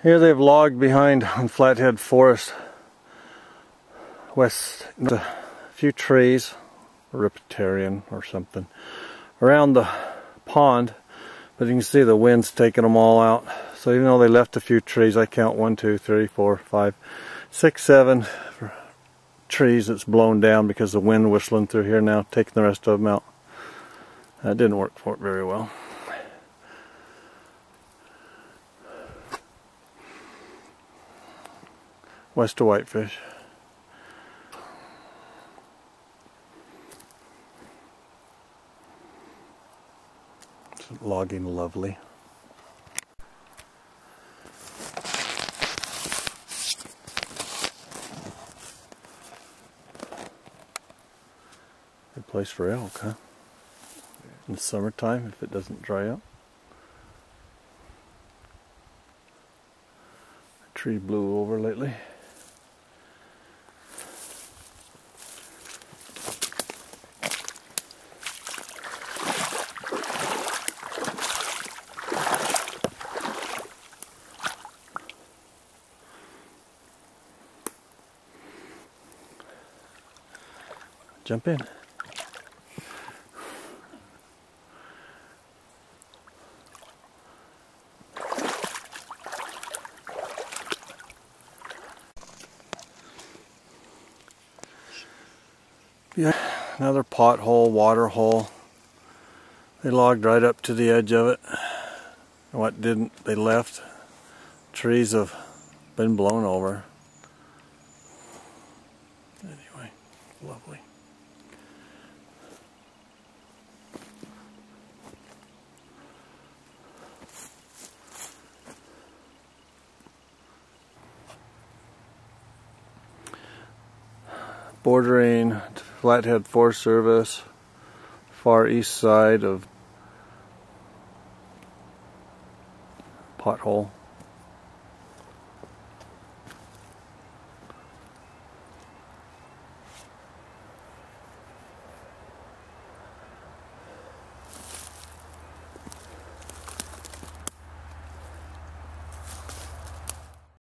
Here they've logged behind on Flathead Forest west, a few trees, riparian or something, around the pond, but you can see the wind's taking them all out. So even though they left a few trees, I count 1, 2, 3, 4, 5, 6, 7 trees that's blown down because the wind whistling through here now, taking the rest of them out. That didn't work for it very well. West of Whitefish. It's logging lovely. Good place for elk, huh? In the summertime, if it doesn't dry up. A tree blew over lately. Jump in. Yeah, another pothole, water hole. They logged right up to the edge of it. What didn't, they left. Trees have been blown over. Anyway, lovely. Bordering Flathead Forest Service, far east side of pothole.